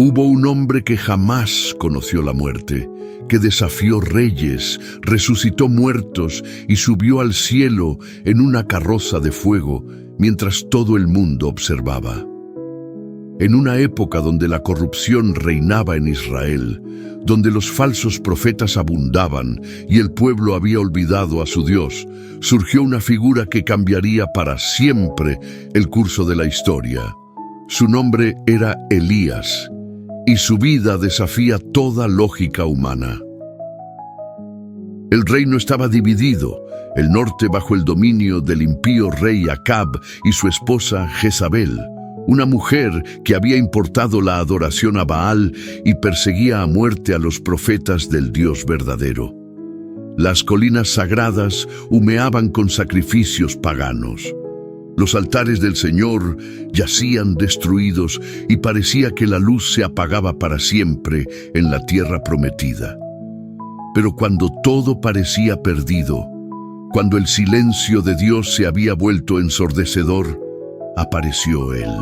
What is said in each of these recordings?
Hubo un hombre que jamás conoció la muerte, que desafió reyes, resucitó muertos y subió al cielo en una carroza de fuego mientras todo el mundo observaba. En una época donde la corrupción reinaba en Israel, donde los falsos profetas abundaban y el pueblo había olvidado a su Dios, surgió una figura que cambiaría para siempre el curso de la historia. Su nombre era Elías, y su vida desafía toda lógica humana. El reino estaba dividido, el norte bajo el dominio del impío rey Acab y su esposa Jezabel, una mujer que había importado la adoración a Baal y perseguía a muerte a los profetas del Dios verdadero. Las colinas sagradas humeaban con sacrificios paganos. Los altares del Señor yacían destruidos y parecía que la luz se apagaba para siempre en la tierra prometida. Pero cuando todo parecía perdido, cuando el silencio de Dios se había vuelto ensordecedor, apareció Él.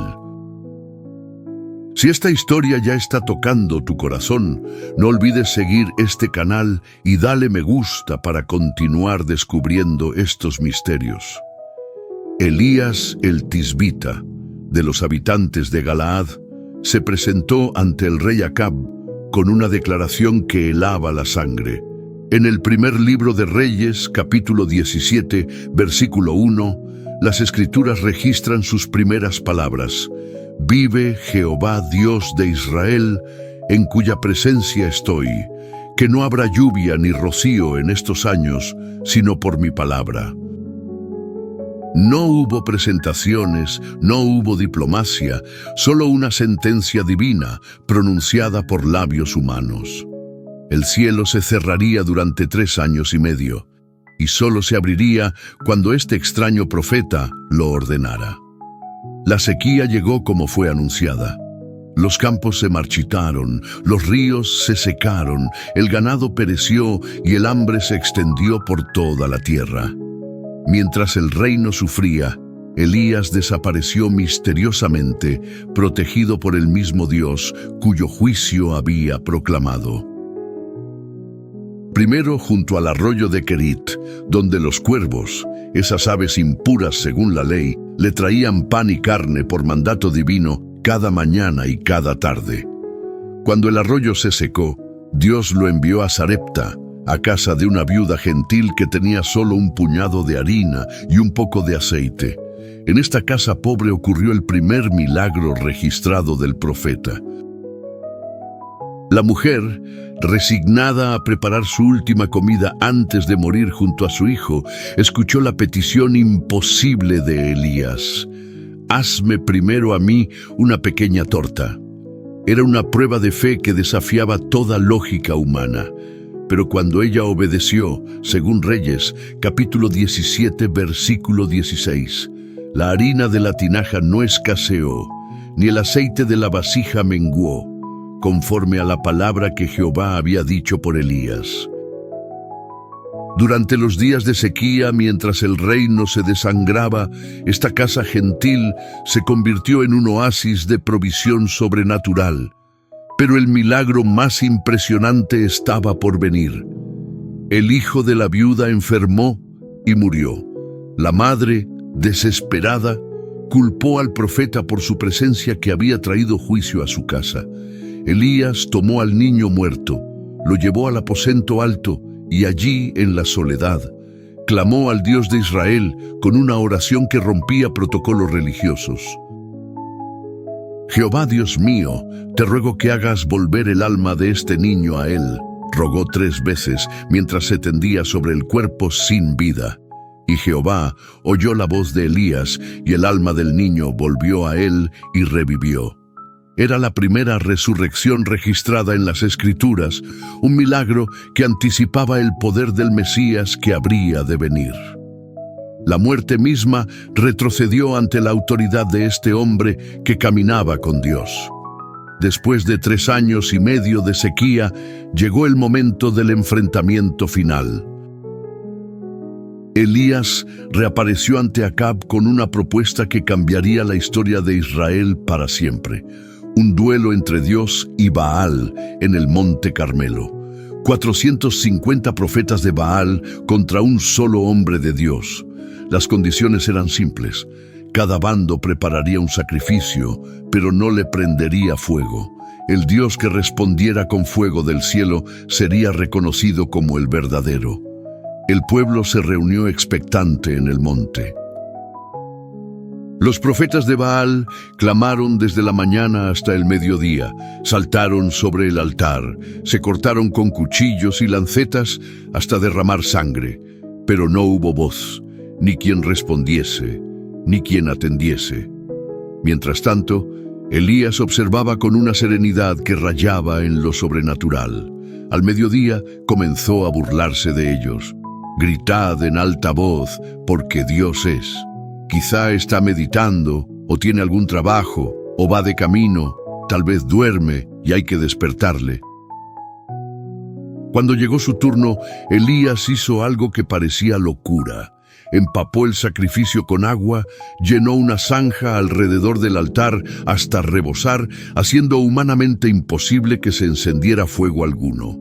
Si esta historia ya está tocando tu corazón, no olvides seguir este canal y dale me gusta para continuar descubriendo estos misterios. Elías el Tisbita, de los habitantes de Galaad, se presentó ante el rey Acab con una declaración que helaba la sangre. En el primer libro de Reyes, capítulo 17, versículo 1, las Escrituras registran sus primeras palabras: «Vive Jehová Dios de Israel, en cuya presencia estoy, que no habrá lluvia ni rocío en estos años, sino por mi palabra». No hubo presentaciones, no hubo diplomacia, solo una sentencia divina pronunciada por labios humanos. El cielo se cerraría durante 3 años y medio, y solo se abriría cuando este extraño profeta lo ordenara. La sequía llegó como fue anunciada. Los campos se marchitaron, los ríos se secaron, el ganado pereció y el hambre se extendió por toda la tierra. Mientras el reino sufría, Elías desapareció misteriosamente, protegido por el mismo Dios, cuyo juicio había proclamado. Primero junto al arroyo de Querit, donde los cuervos, esas aves impuras según la ley, le traían pan y carne por mandato divino cada mañana y cada tarde. Cuando el arroyo se secó, Dios lo envió a Sarepta, a casa de una viuda gentil que tenía solo un puñado de harina y un poco de aceite. En esta casa pobre ocurrió el primer milagro registrado del profeta. La mujer, resignada a preparar su última comida antes de morir junto a su hijo, escuchó la petición imposible de Elías: «Hazme primero a mí una pequeña torta». Era una prueba de fe que desafiaba toda lógica humana. Pero cuando ella obedeció, según Reyes, capítulo 17, versículo 16, la harina de la tinaja no escaseó, ni el aceite de la vasija menguó, conforme a la palabra que Jehová había dicho por Elías. Durante los días de sequía, mientras el reino se desangraba, esta casa gentil se convirtió en un oasis de provisión sobrenatural. Pero el milagro más impresionante estaba por venir. El hijo de la viuda enfermó y murió. La madre, desesperada, culpó al profeta por su presencia que había traído juicio a su casa. Elías tomó al niño muerto, lo llevó al aposento alto y allí, en la soledad, clamó al Dios de Israel con una oración que rompía protocolos religiosos. «Jehová Dios mío, te ruego que hagas volver el alma de este niño a él», rogó 3 veces mientras se tendía sobre el cuerpo sin vida. Y Jehová oyó la voz de Elías y el alma del niño volvió a él y revivió. Era la primera resurrección registrada en las Escrituras, un milagro que anticipaba el poder del Mesías que habría de venir. La muerte misma retrocedió ante la autoridad de este hombre que caminaba con Dios. Después de 3 años y medio de sequía, llegó el momento del enfrentamiento final. Elías reapareció ante Acab con una propuesta que cambiaría la historia de Israel para siempre. un duelo entre Dios y Baal en el Monte Carmelo. 450 profetas de Baal contra un solo hombre de Dios. Las condiciones eran simples. Cada bando prepararía un sacrificio, pero no le prendería fuego. El Dios que respondiera con fuego del cielo sería reconocido como el verdadero. El pueblo se reunió expectante en el monte. Los profetas de Baal clamaron desde la mañana hasta el mediodía, saltaron sobre el altar, se cortaron con cuchillos y lancetas hasta derramar sangre, pero no hubo voz, ni quien respondiese, ni quien atendiese. Mientras tanto, Elías observaba con una serenidad que rayaba en lo sobrenatural. Al mediodía comenzó a burlarse de ellos. Gritad en alta voz, porque Dios es. Quizá está meditando, o tiene algún trabajo, o va de camino, tal vez duerme y hay que despertarle. Cuando llegó su turno, Elías hizo algo que parecía locura. Empapó el sacrificio con agua, llenó una zanja alrededor del altar hasta rebosar, haciendo humanamente imposible que se encendiera fuego alguno.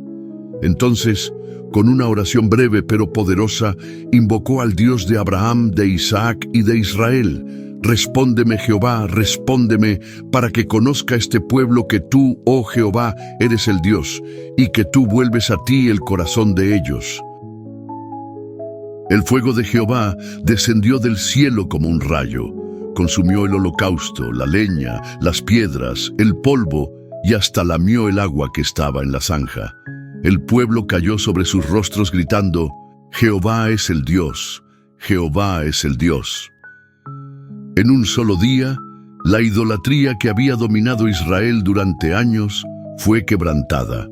Entonces, con una oración breve pero poderosa, invocó al Dios de Abraham, de Isaac y de Israel. Respóndeme, Jehová, respóndeme, para que conozca este pueblo que tú, oh Jehová, eres el Dios, y que tú vuelves a ti el corazón de ellos. El fuego de Jehová descendió del cielo como un rayo. Consumió el holocausto, la leña, las piedras, el polvo, y hasta lamió el agua que estaba en la zanja. El pueblo cayó sobre sus rostros gritando, Jehová es el Dios, Jehová es el Dios. En un solo día, la idolatría que había dominado Israel durante años fue quebrantada.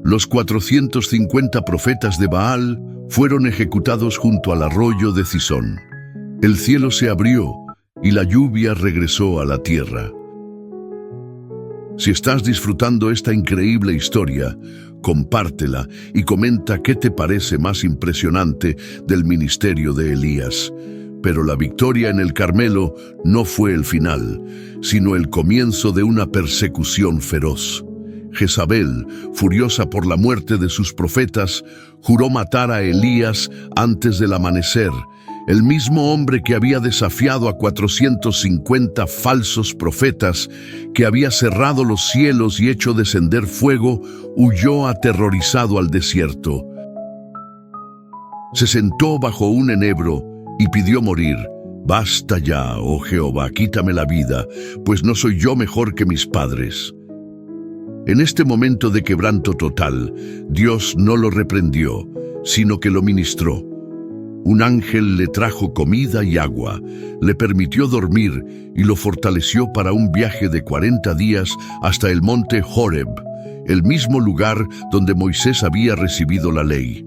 Los 450 profetas de Baal fueron ejecutados junto al arroyo de Cisón. El cielo se abrió y la lluvia regresó a la tierra. Si estás disfrutando esta increíble historia, compártela y comenta qué te parece más impresionante del ministerio de Elías. Pero la victoria en el Carmelo no fue el final, sino el comienzo de una persecución feroz. Jezabel, furiosa por la muerte de sus profetas, juró matar a Elías antes del amanecer. El mismo hombre que había desafiado a 450 falsos profetas, que había cerrado los cielos y hecho descender fuego, huyó aterrorizado al desierto. Se sentó bajo un enebro y pidió morir. Basta ya, oh Jehová, quítame la vida, pues no soy yo mejor que mis padres. En este momento de quebranto total, Dios no lo reprendió, sino que lo ministró. Un ángel le trajo comida y agua, le permitió dormir y lo fortaleció para un viaje de 40 días hasta el monte Horeb, el mismo lugar donde Moisés había recibido la ley.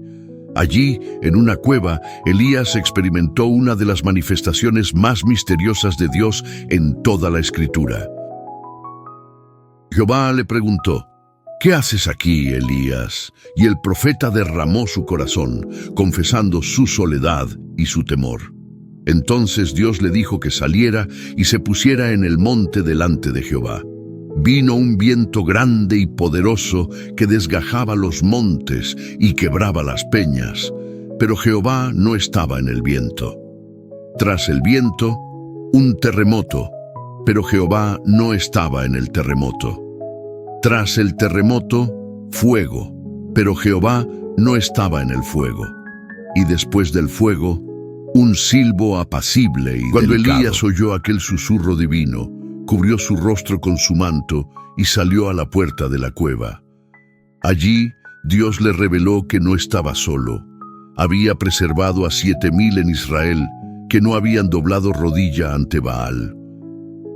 Allí, en una cueva, Elías experimentó una de las manifestaciones más misteriosas de Dios en toda la Escritura. Jehová le preguntó, ¿qué haces aquí, Elías? Y el profeta derramó su corazón, confesando su soledad y su temor. Entonces Dios le dijo que saliera y se pusiera en el monte delante de Jehová. Vino un viento grande y poderoso que desgajaba los montes y quebraba las peñas, pero Jehová no estaba en el viento. Tras el viento, un terremoto, pero Jehová no estaba en el terremoto. Tras el terremoto, fuego, pero Jehová no estaba en el fuego. Y después del fuego, un silbo apacible y cuando delicado. Elías oyó aquel susurro divino, cubrió su rostro con su manto y salió a la puerta de la cueva. Allí, Dios le reveló que no estaba solo. Había preservado a 7,000 en Israel que no habían doblado rodilla ante Baal.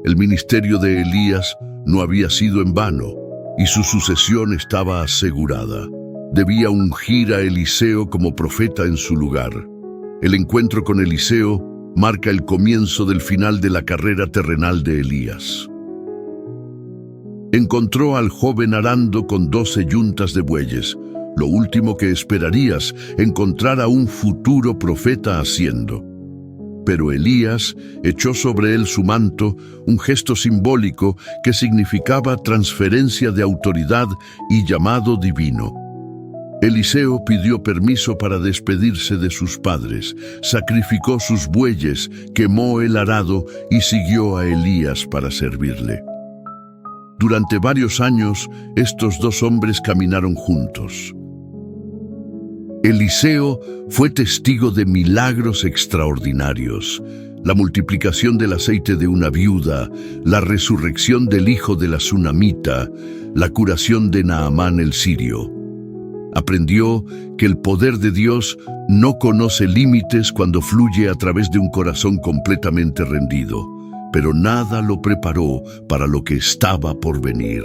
El ministerio de Elías no había sido en vano, y su sucesión estaba asegurada. Debía ungir a Eliseo como profeta en su lugar. El encuentro con Eliseo marca el comienzo del final de la carrera terrenal de Elías. Encontró al joven arando con 12 yuntas de bueyes, lo último que esperarías encontrar a un futuro profeta haciendo. Pero Elías echó sobre él su manto, un gesto simbólico que significaba transferencia de autoridad y llamado divino. Eliseo pidió permiso para despedirse de sus padres, sacrificó sus bueyes, quemó el arado y siguió a Elías para servirle. Durante varios años, estos dos hombres caminaron juntos. Eliseo fue testigo de milagros extraordinarios: la multiplicación del aceite de una viuda, la resurrección del hijo de la sunamita, la curación de Naamán el sirio. Aprendió que el poder de Dios no conoce límites cuando fluye a través de un corazón completamente rendido, pero nada lo preparó para lo que estaba por venir.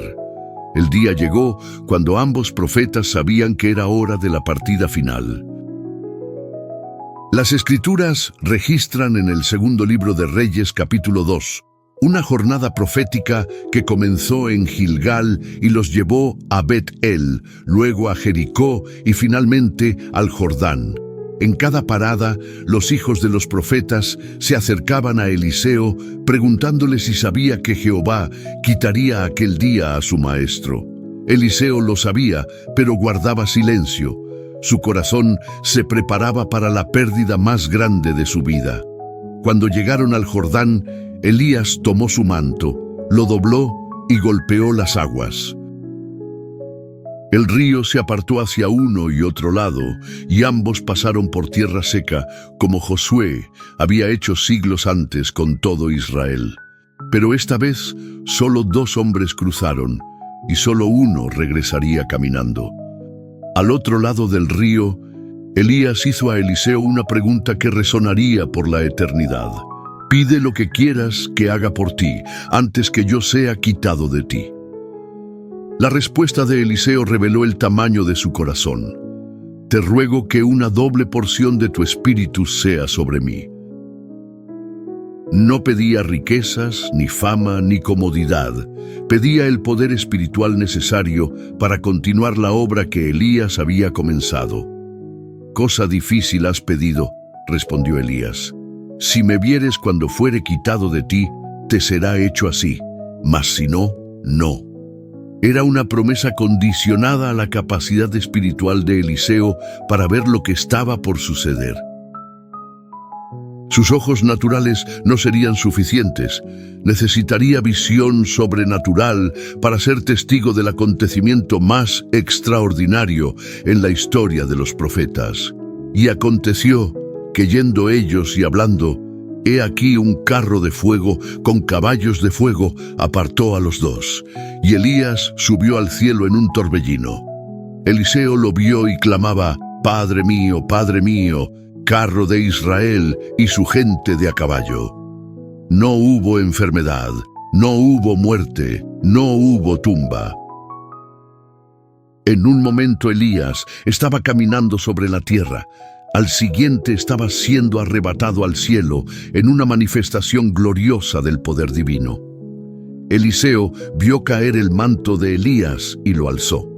El día llegó cuando ambos profetas sabían que era hora de la partida final. Las Escrituras registran en el segundo libro de Reyes, capítulo 2, una jornada profética que comenzó en Gilgal y los llevó a Bet-El, luego a Jericó y finalmente al Jordán. En cada parada, los hijos de los profetas se acercaban a Eliseo preguntándole si sabía que Jehová quitaría aquel día a su maestro. Eliseo lo sabía, pero guardaba silencio. Su corazón se preparaba para la pérdida más grande de su vida. Cuando llegaron al Jordán, Elías tomó su manto, lo dobló y golpeó las aguas. El río se apartó hacia uno y otro lado, y ambos pasaron por tierra seca, como Josué había hecho siglos antes con todo Israel. Pero esta vez solo dos hombres cruzaron, y solo uno regresaría caminando. Al otro lado del río, Elías hizo a Eliseo una pregunta que resonaría por la eternidad. «Pide lo que quieras que haga por ti, antes que yo sea quitado de ti». La respuesta de Eliseo reveló el tamaño de su corazón. «Te ruego que una doble porción de tu espíritu sea sobre mí». No pedía riquezas, ni fama, ni comodidad. Pedía el poder espiritual necesario para continuar la obra que Elías había comenzado. «Cosa difícil has pedido», respondió Elías. «Si me vieres cuando fuere quitado de ti, te será hecho así, mas si no, no». Era una promesa condicionada a la capacidad espiritual de Eliseo para ver lo que estaba por suceder. Sus ojos naturales no serían suficientes. Necesitaría visión sobrenatural para ser testigo del acontecimiento más extraordinario en la historia de los profetas. Y aconteció que yendo ellos y hablando, he aquí un carro de fuego con caballos de fuego apartó a los dos, y Elías subió al cielo en un torbellino. Eliseo lo vio y clamaba: Padre mío, carro de Israel y su gente de a caballo». No hubo enfermedad, no hubo muerte, no hubo tumba. En un momento Elías estaba caminando sobre la tierra. Al siguiente estaba siendo arrebatado al cielo en una manifestación gloriosa del poder divino. Eliseo vio caer el manto de Elías y lo alzó.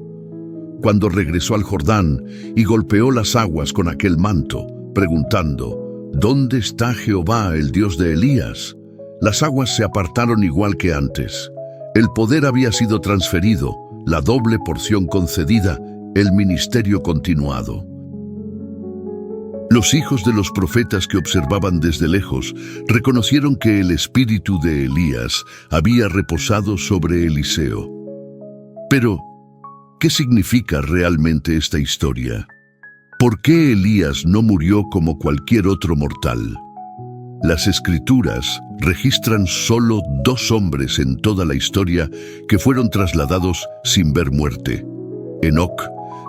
Cuando regresó al Jordán y golpeó las aguas con aquel manto, preguntando: «¿Dónde está Jehová, el Dios de Elías?», las aguas se apartaron igual que antes. El poder había sido transferido, la doble porción concedida, el ministerio continuado. Los hijos de los profetas que observaban desde lejos reconocieron que el espíritu de Elías había reposado sobre Eliseo. Pero, ¿qué significa realmente esta historia? ¿Por qué Elías no murió como cualquier otro mortal? Las Escrituras registran solo dos hombres en toda la historia que fueron trasladados sin ver muerte. Enoc,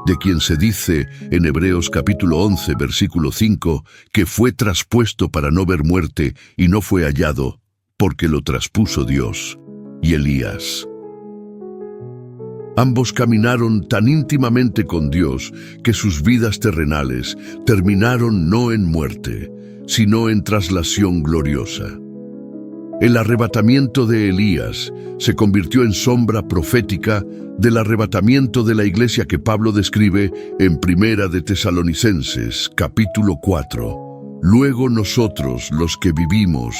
de quien se dice en Hebreos capítulo 11, versículo 5, que fue traspuesto para no ver muerte y no fue hallado, porque lo traspuso Dios. Y Elías. Ambos caminaron tan íntimamente con Dios que sus vidas terrenales terminaron no en muerte, sino en traslación gloriosa. El arrebatamiento de Elías se convirtió en sombra profética del arrebatamiento de la iglesia que Pablo describe en Primera de Tesalonicenses, capítulo 4. Luego nosotros, los que vivimos,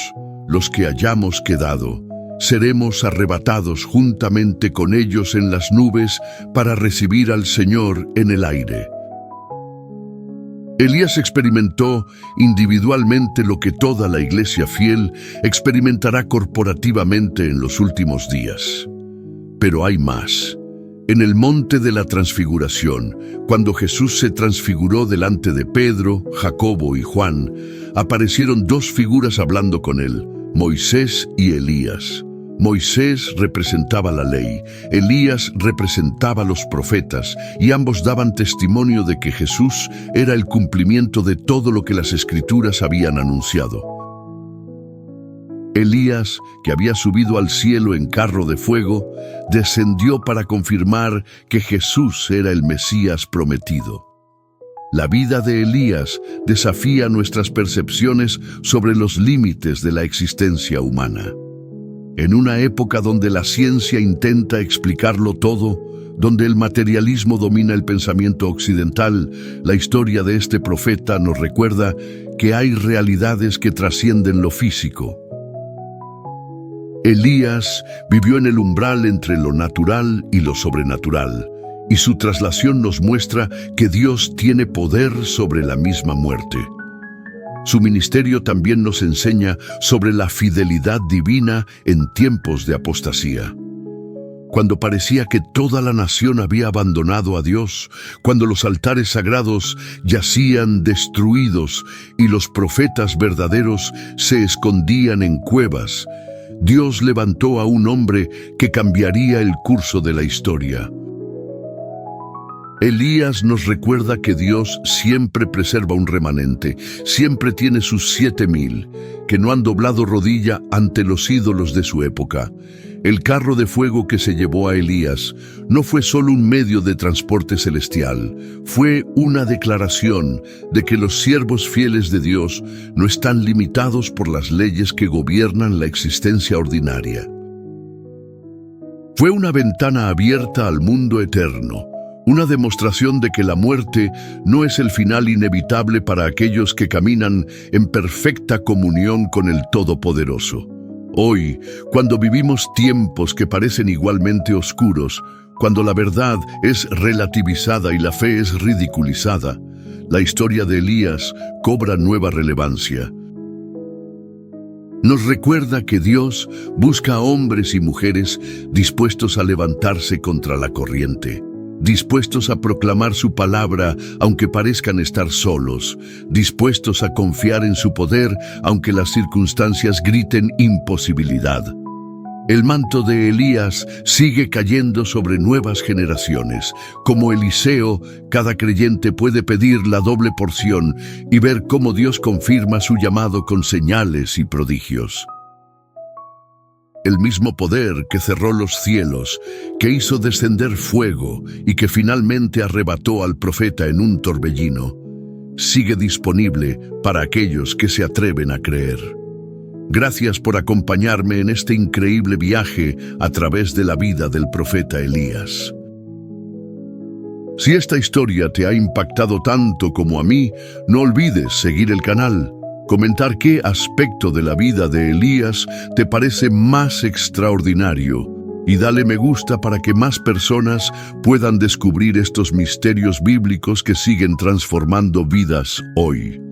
los que hayamos quedado, seremos arrebatados juntamente con ellos en las nubes para recibir al Señor en el aire. Elías experimentó individualmente lo que toda la iglesia fiel experimentará corporativamente en los últimos días. Pero hay más. En el monte de la transfiguración, cuando Jesús se transfiguró delante de Pedro, Jacobo y Juan, aparecieron dos figuras hablando con él, Moisés y Elías. Moisés representaba la ley, Elías representaba los profetas, y ambos daban testimonio de que Jesús era el cumplimiento de todo lo que las Escrituras habían anunciado. Elías, que había subido al cielo en carro de fuego, descendió para confirmar que Jesús era el Mesías prometido. La vida de Elías desafía nuestras percepciones sobre los límites de la existencia humana. En una época donde la ciencia intenta explicarlo todo, donde el materialismo domina el pensamiento occidental, la historia de este profeta nos recuerda que hay realidades que trascienden lo físico. Elías vivió en el umbral entre lo natural y lo sobrenatural, y su traslación nos muestra que Dios tiene poder sobre la misma muerte. Su ministerio también nos enseña sobre la fidelidad divina en tiempos de apostasía. Cuando parecía que toda la nación había abandonado a Dios, cuando los altares sagrados yacían destruidos y los profetas verdaderos se escondían en cuevas, Dios levantó a un hombre que cambiaría el curso de la historia. Elías nos recuerda que Dios siempre preserva un remanente, siempre tiene sus 7,000, que no han doblado rodilla ante los ídolos de su época. El carro de fuego que se llevó a Elías no fue solo un medio de transporte celestial, fue una declaración de que los siervos fieles de Dios no están limitados por las leyes que gobiernan la existencia ordinaria. Fue una ventana abierta al mundo eterno, una demostración de que la muerte no es el final inevitable para aquellos que caminan en perfecta comunión con el Todopoderoso. Hoy, cuando vivimos tiempos que parecen igualmente oscuros, cuando la verdad es relativizada y la fe es ridiculizada, la historia de Elías cobra nueva relevancia. Nos recuerda que Dios busca a hombres y mujeres dispuestos a levantarse contra la corriente, dispuestos a proclamar su palabra aunque parezcan estar solos, dispuestos a confiar en su poder aunque las circunstancias griten imposibilidad. El manto de Elías sigue cayendo sobre nuevas generaciones. Como Eliseo, cada creyente puede pedir la doble porción y ver cómo Dios confirma su llamado con señales y prodigios. El mismo poder que cerró los cielos, que hizo descender fuego y que finalmente arrebató al profeta en un torbellino, sigue disponible para aquellos que se atreven a creer. Gracias por acompañarme en este increíble viaje a través de la vida del profeta Elías. Si esta historia te ha impactado tanto como a mí, no olvides seguir el canal, comentar qué aspecto de la vida de Elías te parece más extraordinario y dale me gusta para que más personas puedan descubrir estos misterios bíblicos que siguen transformando vidas hoy.